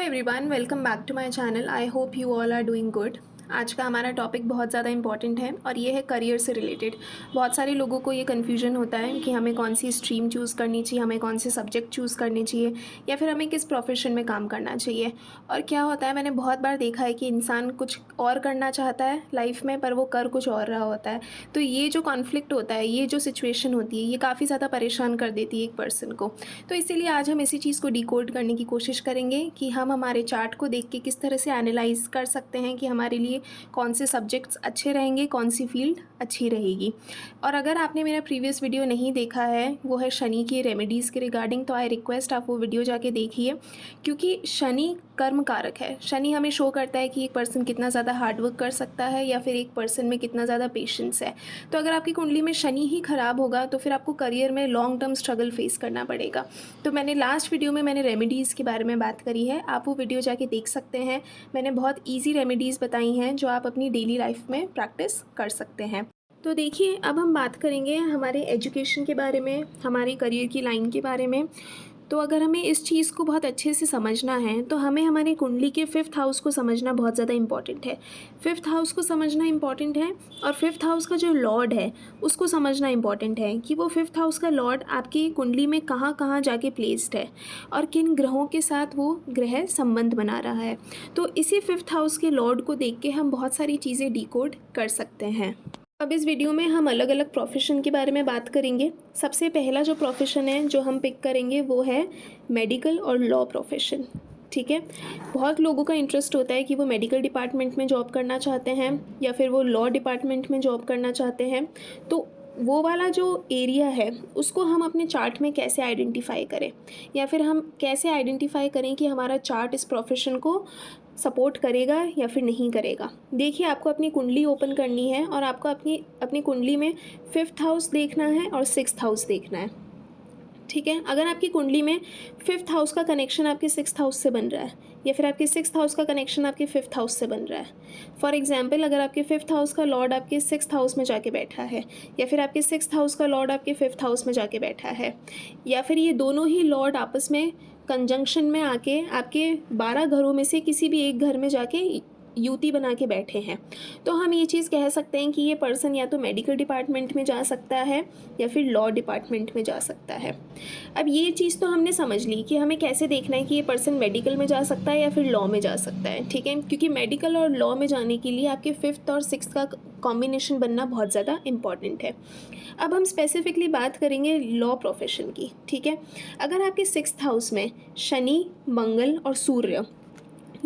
Everyone, welcome back to my channel. I hope you all are doing good. आज का हमारा topic बहुत ज़्यादा इंपॉर्टेंट है और ये है करियर से रिलेटेड। बहुत सारे लोगों को ये कन्फ्यूजन होता है कि हमें कौन सी स्ट्रीम चूज़ करनी चाहिए, हमें कौन से सब्जेक्ट चूज़ करने चाहिए या फिर हमें किस प्रोफेशन में काम करना चाहिए। और क्या होता है, मैंने बहुत बार देखा है कि इंसान कुछ और करना चाहता है लाइफ में पर वो कर कुछ और रहा होता है। तो ये जो कॉन्फ्लिक्ट होता है, ये जो सिचुएशन होती है, ये काफ़ी ज़्यादा परेशान कर देती है एक पर्सन को। तो इसीलिए आज हम इसी चीज़ को डिकोड करने की कोशिश करेंगे कि हम हमारे चार्ट को देख के किस तरह से एनालाइज कर सकते हैं कि हमारे लिए कौन से सब्जेक्ट्स अच्छे रहेंगे, कौन सी फील्ड अच्छी रहेगी। और अगर आपने मेरा प्रीवियस वीडियो नहीं देखा है, वो है शनि की रेमेडीज़ के रिगार्डिंग, तो आई रिक्वेस्ट आप वो वीडियो जाके देखिए, क्योंकि शनि कर्म कारक है। शनि हमें शो करता है कि एक पर्सन कितना ज़्यादा हार्डवर्क कर सकता है या फिर एक पर्सन में कितना ज़्यादा पेशेंस है। तो अगर आपकी कुंडली में शनि ही ख़राब होगा तो फिर आपको करियर में लॉन्ग टर्म स्ट्रगल फेस करना पड़ेगा। तो मैंने लास्ट वीडियो में रेमेडीज़ के बारे में बात करी है, आप वो वीडियो जाके देख सकते हैं। मैंने बहुत ईजी रेमेडीज़ बताई हैं जो आप अपनी डेली लाइफ में प्रैक्टिस कर सकते हैं। तो देखिए, अब हम बात करेंगे हमारे एजुकेशन के बारे में, हमारी करियर की लाइन के बारे में। तो अगर हमें इस चीज़ को बहुत अच्छे से समझना है तो हमें हमारी कुंडली के 5th हाउस को समझना बहुत ज़्यादा इम्पॉर्टेंट है। 5th हाउस को समझना इम्पॉर्टेंट है और 5th हाउस का जो लॉर्ड है उसको समझना इम्पॉर्टेंट है कि वो 5th हाउस का लॉर्ड आपकी कुंडली में कहाँ कहाँ जाके प्लेस्ड है और किन ग्रहों के साथ वो ग्रह संबंध बना रहा है। तो इसी 5th हाउस के लॉर्ड को देख के हम बहुत सारी चीज़ें डिकोड कर सकते हैं। अब इस वीडियो में हम अलग अलग प्रोफेशन के बारे में बात करेंगे। सबसे पहला जो प्रोफेशन है जो हम पिक करेंगे वो है मेडिकल और लॉ प्रोफेशन। ठीक है, बहुत लोगों का इंटरेस्ट होता है कि वो मेडिकल डिपार्टमेंट में जॉब करना चाहते हैं या फिर वो लॉ डिपार्टमेंट में जॉब करना चाहते हैं। तो वो वाला जो एरिया है उसको हम अपने चार्ट में कैसे आइडेंटिफाई करें या फिर हम कैसे आइडेंटिफाई करें कि हमारा चार्ट इस प्रोफेशन को सपोर्ट करेगा या फिर नहीं करेगा। देखिए, आपको अपनी कुंडली ओपन करनी है और आपको अपनी अपनी कुंडली में 5th हाउस देखना है और 6th हाउस देखना है। ठीक है, अगर आपकी कुंडली में 5th हाउस का कनेक्शन आपके 6th हाउस से बन रहा है या फिर आपके 6th हाउस का कनेक्शन आपके 5th हाउस से बन रहा है, फॉर एग्जांपल अगर आपके 5th हाउस का लॉर्ड आपके 6th हाउस में जाके बैठा है या फिर आपके 6th हाउस का लॉर्ड आपके 5th हाउस में जाके बैठा है या फिर ये दोनों ही लॉर्ड आपस में कंजंक्शन में आके आपके 12 घरों में से किसी भी एक घर में जाके युति बना के बैठे हैं, तो हम ये चीज़ कह सकते हैं कि ये पर्सन या तो मेडिकल डिपार्टमेंट में जा सकता है या फिर लॉ डिपार्टमेंट में जा सकता है। अब ये चीज़ तो हमने समझ ली कि हमें कैसे देखना है कि ये पर्सन मेडिकल में जा सकता है या फिर लॉ में जा सकता है। ठीक है, क्योंकि मेडिकल और लॉ में जाने के लिए आपके 5th और 6th का कॉम्बिनेशन बनना बहुत ज़्यादा इंपॉर्टेंट है। अब हम स्पेसिफिकली बात करेंगे लॉ प्रोफेशन की। ठीक है, अगर आपके 6th हाउस में शनि, मंगल और सूर्य,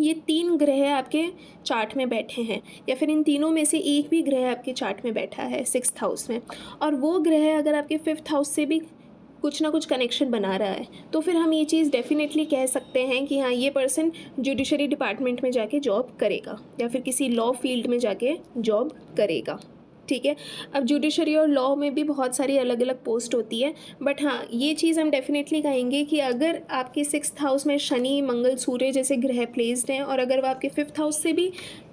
ये 3 ग्रह आपके चार्ट में बैठे हैं या फिर इन तीनों में से एक भी ग्रह आपके चार्ट में बैठा है 6th हाउस में, और वो ग्रह अगर आपके 5th हाउस से भी कुछ ना कुछ कनेक्शन बना रहा है, तो फिर हम ये चीज़ डेफिनेटली कह सकते हैं कि हाँ, ये पर्सन जुडिशरी डिपार्टमेंट में जाके जॉब करेगा या फिर किसी लॉ फील्ड में जाके जॉब करेगा। ठीक है, अब जुडिशरी और लॉ में भी बहुत सारी अलग अलग पोस्ट होती है, बट हाँ, ये चीज़ हम डेफिनेटली कहेंगे कि अगर आपके 6th हाउस में शनि, मंगल, सूर्य जैसे ग्रह प्लेस्ड हैं और अगर वो आपके 5th हाउस से भी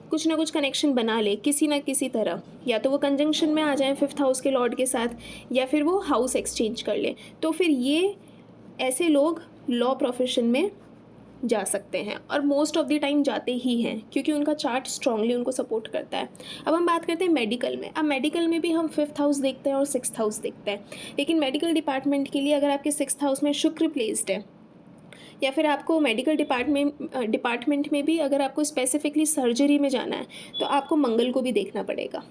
कुछ ना कुछ कनेक्शन बना ले किसी ना किसी तरह, या तो वो कंजंक्शन में आ जाए 5th हाउस के लॉर्ड के साथ या फिर वो हाउस एक्सचेंज कर ले, तो फिर ये ऐसे लोग लॉ प्रोफेशन में जा सकते हैं और मोस्ट ऑफ द टाइम जाते ही हैं क्योंकि उनका चार्ट स्ट्रांगली उनको सपोर्ट करता है। अब हम बात करते हैं मेडिकल में। अब मेडिकल में भी हम 5th हाउस देखते हैं और 6th हाउस देखते हैं, लेकिन मेडिकल डिपार्टमेंट के लिए अगर आपके 6th हाउस में शुक्र प्लेस्ड है या फिर आपको मेडिकल डिपार्टमेंट में भी अगर आपको स्पेसिफिकली सर्जरी में जाना है तो आपको मंगल को भी देखना पड़ेगा।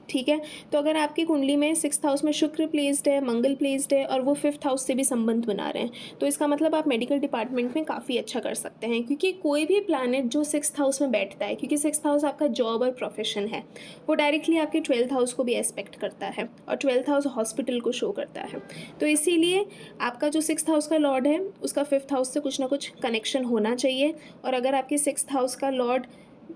ठीक है, तो अगर आपकी कुंडली में 6th हाउस में शुक्र प्लेस्ड है, मंगल प्लेस्ड है और वो 5th हाउस से भी संबंध बना रहे हैं, तो इसका मतलब आप मेडिकल डिपार्टमेंट में काफ़ी अच्छा कर सकते हैं, क्योंकि कोई भी प्लैनेट जो 6th हाउस में बैठता है, क्योंकि 6th हाउस आपका जॉब और प्रोफेशन है, वो डायरेक्टली आपके 12th हाउस को भी एस्पेक्ट करता है और 12th हाउस हॉस्पिटल को शो करता है। तो इसीलिए आपका जो 6th हाउस का लॉर्ड है उसका 5th हाउस से कुछ ना कुछ कनेक्शन होना चाहिए, और अगर आपके 6th हाउस का लॉर्ड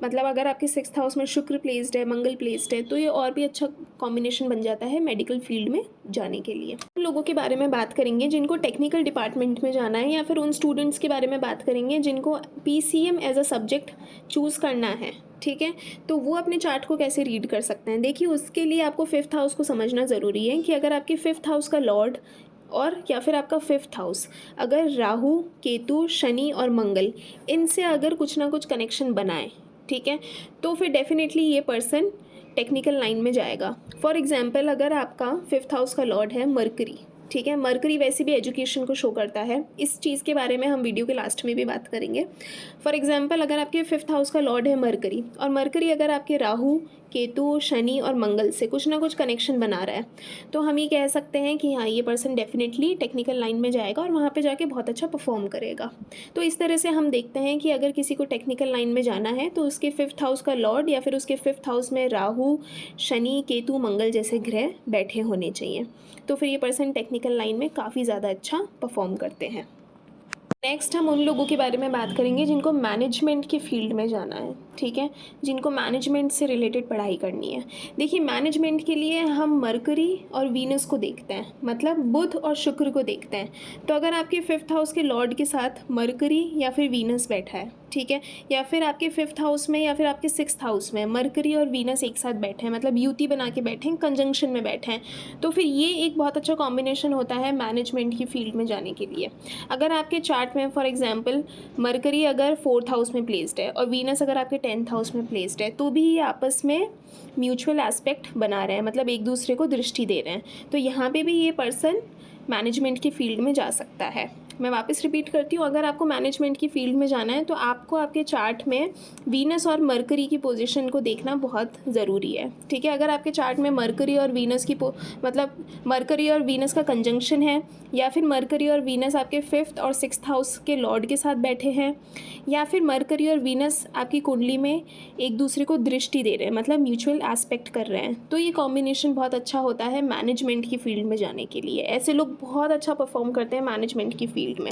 मतलब अगर आपके 6th हाउस में शुक्र प्लेस्ड है, मंगल प्लेस्ड है, तो ये और भी अच्छा कॉम्बिनेशन बन जाता है मेडिकल फील्ड में जाने के लिए। उन लोगों के बारे में बात करेंगे जिनको टेक्निकल डिपार्टमेंट में जाना है, या फिर उन स्टूडेंट्स के बारे में बात करेंगे जिनको PCM as a subject choose करना है। ठीक है, तो वो अपने चार्ट को कैसे रीड कर सकते हैं। देखिए, उसके लिए आपको 5th हाउस को समझना ज़रूरी है कि अगर आपके 5th हाउस का लॉर्ड और या फिर आपका 5th हाउस अगर राहु, केतु, शनि और मंगल इनसे अगर कुछ ना कुछ कनेक्शन बनाए, ठीक है, तो फिर डेफिनेटली ये पर्सन टेक्निकल लाइन में जाएगा। फॉर एग्जाम्पल अगर आपका 5th हाउस का लॉर्ड है मरकरी, ठीक है, मरकरी वैसे भी एजुकेशन को शो करता है, इस चीज़ के बारे में हम वीडियो के लास्ट में भी बात करेंगे। फॉर एग्जांपल अगर आपके 5th हाउस का लॉर्ड है मरकरी और मरकरी अगर आपके राहु, केतु, शनि और मंगल से कुछ ना कुछ कनेक्शन बना रहा है, तो हम ये कह सकते हैं कि हाँ, ये पर्सन डेफिनेटली टेक्निकल लाइन में जाएगा और वहाँ पे जाके बहुत अच्छा परफॉर्म करेगा। तो इस तरह से हम देखते हैं कि अगर किसी को टेक्निकल लाइन में जाना है तो उसके 5th हाउस का लॉर्ड या फिर उसके 5th हाउस में राहु, शनि, केतु, मंगल जैसे ग्रह बैठे होने चाहिए, तो फिर ये पर्सन टेक्निकल लाइन में काफ़ी ज़्यादा अच्छा परफॉर्म करते हैं। नेक्स्ट हम उन लोगों के बारे में बात करेंगे जिनको मैनेजमेंट की फील्ड में जाना है, ठीक है, जिनको मैनेजमेंट से रिलेटेड पढ़ाई करनी है। देखिए, मैनेजमेंट के लिए हम मरकरी और वीनस को देखते हैं, मतलब बुध और शुक्र को देखते हैं। तो अगर आपके 5th हाउस के लॉर्ड के साथ मरकरी या फिर वीनस बैठा है, ठीक है, या फिर आपके 5th हाउस में या फिर आपके 6th हाउस में मरकरी और वीनस एक साथ बैठे हैं, मतलब युति बना के बैठे हैं, कंजंक्शन में बैठे हैं, तो फिर ये एक बहुत अच्छा कॉम्बिनेशन होता है मैनेजमेंट की फील्ड में जाने के लिए। अगर आपके चार्ट में फॉर एग्जांपल मरकरी अगर 4th हाउस में प्लेस्ड है और वीनस अगर आपके 10th हाउस में प्लेस्ड है, तो भी ये आपस में म्यूचुअल एस्पेक्ट बना रहे हैं, मतलब एक दूसरे को दृष्टि दे रहे हैं, तो यहाँ पे भी ये पर्सन मैनेजमेंट की फील्ड में जा सकता है। मैं वापस रिपीट करती हूँ, अगर आपको मैनेजमेंट की फील्ड में जाना है तो आपको आपके चार्ट में वीनस और मरकरी की पोजीशन को देखना बहुत ज़रूरी है, ठीक है। अगर आपके चार्ट में मरकरी और वीनस की मतलब मरकरी और वीनस का कंजंक्शन है, या फिर मरकरी और वीनस आपके 5th और 6th हाउस के लॉर्ड के साथ बैठे हैं, या फिर मरकरी और वीनस आपकी कुंडली में एक दूसरे को दृष्टि दे रहे हैं, मतलब म्यूचुअल एस्पेक्ट कर रहे हैं, तो ये कॉम्बिनेशन बहुत अच्छा होता है मैनेजमेंट की फील्ड में जाने के लिए। ऐसे लोग बहुत अच्छा परफॉर्म करते हैं मैनेजमेंट की फील्ड में।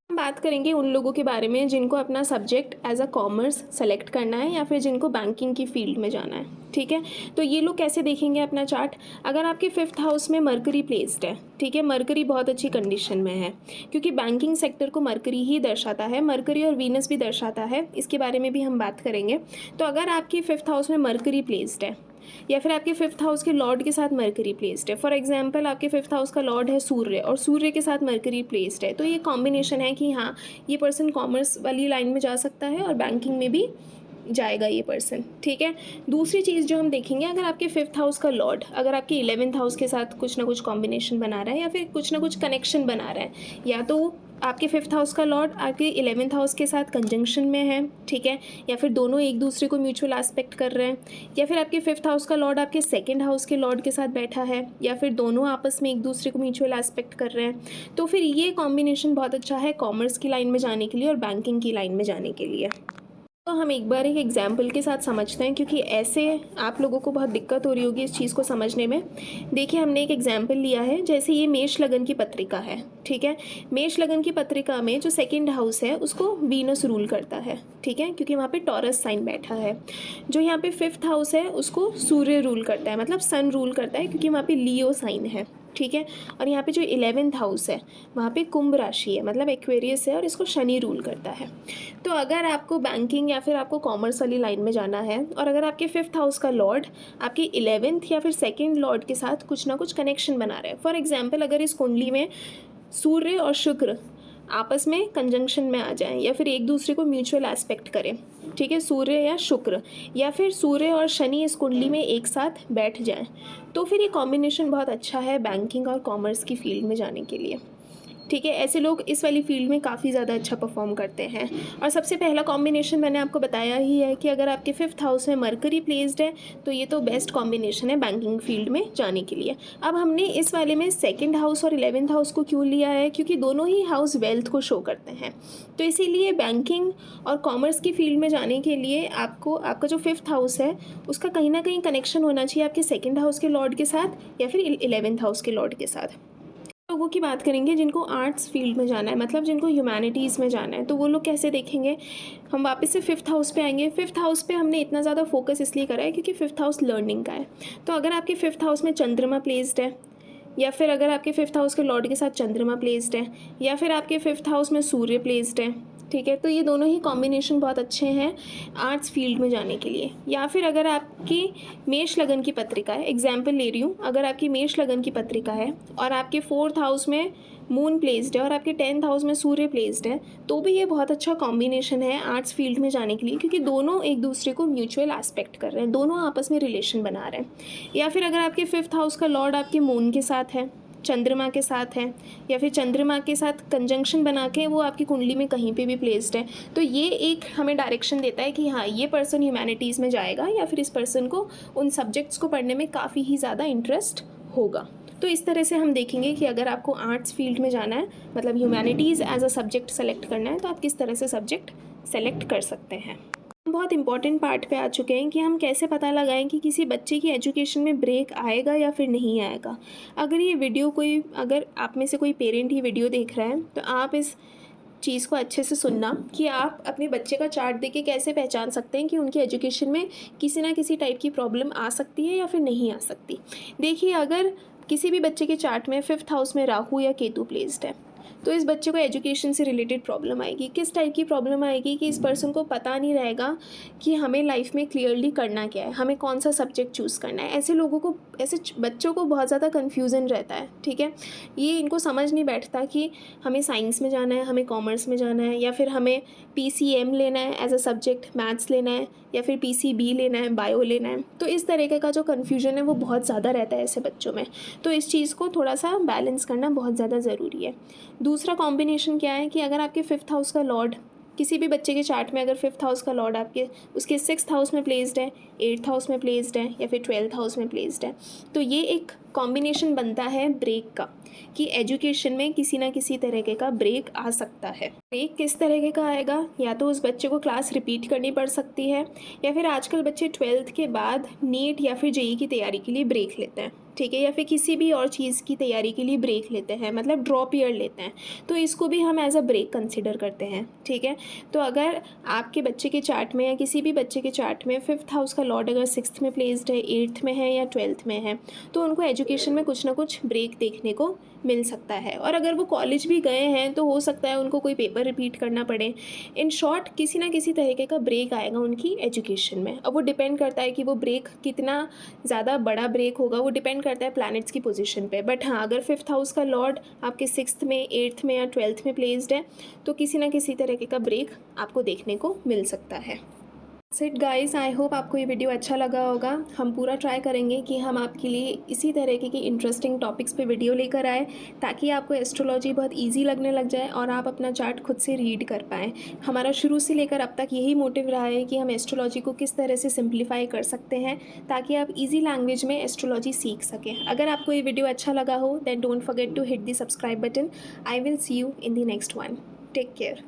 हम बात करेंगे उन लोगों के बारे में जिनको अपना subject as a commerce select करना है या फिर जिनको बैंकिंग की फील्ड में जाना है, ठीक है। तो ये लोग कैसे देखेंगे अपना चार्ट? अगर आपके 5th हाउस में मरकरी प्लेस्ड है, ठीक है, मरकरी बहुत अच्छी कंडीशन में है, क्योंकि बैंकिंग सेक्टर को मरकरी ही दर्शाता है, मरकरी और वीनस भी दर्शाता है, इसके बारे में भी हम बात करेंगे। तो अगर आपकी 5th हाउस में मरकरी प्लेस्ड है या फिर आपके 5th हाउस के लॉर्ड के साथ मरकरी प्लेस्ड है, फॉर एग्जांपल आपके 5th हाउस का लॉर्ड है सूर्य और सूर्य के साथ मरकरी प्लेस्ड है, तो ये कॉम्बिनेशन है कि हाँ, ये पर्सन कॉमर्स वाली लाइन में जा सकता है और बैंकिंग में भी जाएगा ये पर्सन, ठीक है। दूसरी चीज़ जो हम देखेंगे, अगर आपके 5th हाउस का लॉर्ड अगर आपके 11th हाउस के साथ कुछ ना कुछ कॉम्बिनेशन बना रहा है या फिर कुछ ना कुछ कनेक्शन बना रहा है, या तो आपके 5th हाउस का लॉर्ड आपके 11th हाउस के साथ कंजंक्शन में है, ठीक है, या फिर दोनों एक दूसरे को म्यूचुअल एस्पेक्ट कर रहे हैं, या फिर आपके 5th हाउस का लॉर्ड आपके 2nd हाउस के लॉर्ड के साथ बैठा है, या फिर दोनों आपस में एक दूसरे को म्यूचुअल एस्पेक्ट कर रहे हैं, तो फिर ये कॉम्बिनेशन बहुत अच्छा है कॉमर्स की लाइन में जाने के लिए और बैंकिंग की लाइन में जाने के लिए। तो हम एक बार एक एग्जाम्पल के साथ समझते हैं, क्योंकि ऐसे आप लोगों को बहुत दिक्कत हो रही होगी इस चीज़ को समझने में। देखिए, हमने एक एग्जाम्पल लिया है, जैसे ये मेष लगन की पत्रिका है, ठीक है। मेष लगन की पत्रिका में जो 2nd हाउस है उसको वीनस रूल करता है, ठीक है, क्योंकि वहाँ पे टॉरस साइन बैठा है। जो यहाँ पे 5th हाउस है उसको सूर्य रूल करता है, मतलब सन रूल करता है, क्योंकि वहाँ पे लियो साइन है, ठीक है। और यहाँ पे जो 11th हाउस है वहाँ पे कुंभ राशि है, मतलब एक्वेरियस है, और इसको शनि रूल करता है। तो अगर आपको बैंकिंग या फिर आपको कॉमर्स वाली लाइन में जाना है और अगर आपके 5th हाउस का लॉर्ड आपके 11th या फिर 2nd लॉर्ड के साथ कुछ ना कुछ कनेक्शन बना रहा है, फॉर एग्जाम्पल अगर इस कुंडली में सूर्य और शुक्र आपस में कंजंक्शन में आ जाएं या फिर एक दूसरे को म्यूचुअल एस्पेक्ट करें, ठीक है, सूर्य या शुक्र, या फिर सूर्य और शनि इस कुंडली में एक साथ बैठ जाएं, तो फिर ये कॉम्बिनेशन बहुत अच्छा है बैंकिंग और कॉमर्स की फील्ड में जाने के लिए, ठीक है। ऐसे लोग इस वाली फील्ड में काफ़ी ज़्यादा अच्छा परफॉर्म करते हैं। और सबसे पहला कॉम्बिनेशन मैंने आपको बताया ही है कि अगर आपके 5th हाउस में मरकरी प्लेस्ड है तो ये तो बेस्ट कॉम्बिनेशन है बैंकिंग फील्ड में जाने के लिए। अब हमने इस वाले में 2nd हाउस और 11th हाउस को क्यों लिया है, क्योंकि दोनों ही हाउस वेल्थ को शो करते हैं, तो इसीलिए बैंकिंग और कॉमर्स की फील्ड में जाने के लिए आपको आपका जो 5th हाउस है उसका कहीं ना कहीं कनेक्शन होना चाहिए आपके 2nd हाउस के लॉर्ड के साथ या फिर 11th हाउस के लॉर्ड के साथ। लोगों की बात करेंगे जिनको आर्ट्स फील्ड में जाना है, मतलब जिनको ह्यूमैनिटीज़ में जाना है, तो वो लोग कैसे देखेंगे। हम वापस से 5th हाउस पे आएंगे। 5th हाउस पे हमने इतना ज़्यादा फोकस इसलिए करा है क्योंकि 5th हाउस लर्निंग का है। तो अगर आपके 5th हाउस में चंद्रमा प्लेस्ड है, या फिर अगर आपके 5th हाउस के लॉर्ड के साथ चंद्रमा प्लेस्ड है, या फिर आपके 5th हाउस में सूर्य प्लेस्ड है, ठीक है, तो ये दोनों ही कॉम्बिनेशन बहुत अच्छे हैं आर्ट्स फील्ड में जाने के लिए। या फिर अगर आपकी मेष लगन की पत्रिका है, एग्जाम्पल ले रही हूँ, अगर आपकी मेष लगन की पत्रिका है और आपके 4th हाउस में मून प्लेस्ड है और आपके 10th हाउस में सूर्य प्लेस्ड है, तो भी ये बहुत अच्छा कॉम्बिनेशन है आर्ट्स फील्ड में जाने के लिए, क्योंकि दोनों एक दूसरे को म्यूचुअल एस्पेक्ट कर रहे हैं, दोनों आपस में रिलेशन बना रहे हैं। या फिर अगर आपके 5th हाउस का लॉर्ड आपके मून के साथ है, चंद्रमा के साथ है, या फिर चंद्रमा के साथ कंजंक्शन बना के वो आपकी कुंडली में कहीं पे भी प्लेस्ड है, तो ये एक हमें डायरेक्शन देता है कि हाँ, ये पर्सन ह्यूमैनिटीज़ में जाएगा या फिर इस पर्सन को उन सब्जेक्ट्स को पढ़ने में काफ़ी ही ज़्यादा इंटरेस्ट होगा। तो इस तरह से हम देखेंगे कि अगर आपको आर्ट्स फील्ड में जाना है, मतलब humanities as a subject select करना है, तो आप किस तरह से सब्जेक्ट सेलेक्ट कर सकते हैं। बहुत इंपॉर्टेंट पार्ट पे आ चुके हैं कि हम कैसे पता लगाएं कि किसी बच्चे की एजुकेशन में ब्रेक आएगा या फिर नहीं आएगा। अगर आप में से कोई पेरेंट ये वीडियो देख रहा है, तो आप इस चीज़ को अच्छे से सुनना कि आप अपने बच्चे का चार्ट देख के कैसे पहचान सकते हैं कि उनकी एजुकेशन में किसी ना किसी टाइप की प्रॉब्लम आ सकती है या फिर नहीं आ सकती। देखिए, अगर किसी भी बच्चे के चार्ट में 5th हाउस में राहु या केतु प्लेस्ड है, तो इस बच्चे को एजुकेशन से रिलेटेड प्रॉब्लम आएगी। किस टाइप की प्रॉब्लम आएगी कि इस पर्सन को पता नहीं रहेगा कि हमें लाइफ में क्लियरली करना क्या है, हमें कौन सा सब्जेक्ट चूज़ करना है। ऐसे बच्चों को बहुत ज़्यादा कन्फ्यूज़न रहता है, ठीक है। ये इनको समझ नहीं बैठता कि हमें साइंस में जाना है, हमें कॉमर्स में जाना है, या फिर हमें PCM लेना है एज अ सब्जेक्ट, मैथ्स लेना है, या फिर PCB लेना है, बायो लेना है। तो इस तरीके का जो कन्फ्यूजन है वो बहुत ज़्यादा रहता है ऐसे बच्चों में। तो इस चीज़ को थोड़ा सा बैलेंस करना बहुत ज़्यादा ज़रूरी है। दूसरा कॉम्बिनेशन क्या है कि अगर आपके 5th हाउस का लॉर्ड, किसी भी बच्चे के चार्ट में अगर 5th हाउस का लॉर्ड आपके उसके 6th हाउस में प्लेस्ड है, 8th हाउस में प्लेस्ड है, या फिर 12th हाउस में प्लेस्ड है, तो ये एक कॉम्बिनेशन बनता है ब्रेक का, कि एजुकेशन में किसी ना किसी तरीके का ब्रेक आ सकता है। ब्रेक किस तरीके का आएगा, या तो उस बच्चे को क्लास रिपीट करनी पड़ सकती है, या फिर आजकल बच्चे 12th के बाद नीट या फिर JEE की तैयारी के लिए ब्रेक लेते हैं, ठीक है, या फिर किसी भी और चीज़ की तैयारी के लिए ब्रेक लेते हैं, मतलब ड्रॉप ईयर लेते हैं, तो इसको भी हम एज अ ब्रेक कंसिडर करते हैं, ठीक है। तो अगर आपके बच्चे के चार्ट में या किसी भी बच्चे के चार्ट में 5th हाउस का लॉर्ड अगर 6th में प्लेस्ड है, 8th में है या 12th में है, तो उनको एजुकेशन में कुछ ना कुछ ब्रेक देखने को मिल सकता है। और अगर वो कॉलेज भी गए हैं तो हो सकता है उनको कोई पेपर रिपीट करना पड़े। इन शॉर्ट, किसी ना किसी तरीके का ब्रेक आएगा उनकी एजुकेशन में। अब वो डिपेंड करता है कि वो ब्रेक कितना ज़्यादा बड़ा ब्रेक होगा, वो डिपेंड करता है प्लैनेट्स की पोजीशन पे। बट हाँ, अगर 5th हाउस का लॉर्ड आपके 6th में, 8th में या 12th में प्लेस्ड है, तो किसी ना किसी तरीके का ब्रेक आपको देखने को मिल सकता है। इट गाइस, आई होप आपको ये वीडियो अच्छा लगा होगा। हम पूरा ट्राई करेंगे कि हम आपके लिए इसी तरीके की इंटरेस्टिंग टॉपिक्स पे वीडियो लेकर आए, ताकि आपको एस्ट्रोलॉजी बहुत इजी लगने लग जाए और आप अपना चार्ट खुद से रीड कर पाएँ। हमारा शुरू से लेकर अब तक यही मोटिव रहा है कि हम एस्ट्रोलॉजी को किस तरह से सिंप्लीफाई कर सकते हैं, ताकि आप ईजी लैंग्वेज में एस्ट्रोलॉजी सीख सकें। अगर आपको ये वीडियो अच्छा लगा हो, then don't forget to hit the subscribe button. I will see you in the next one. Take care.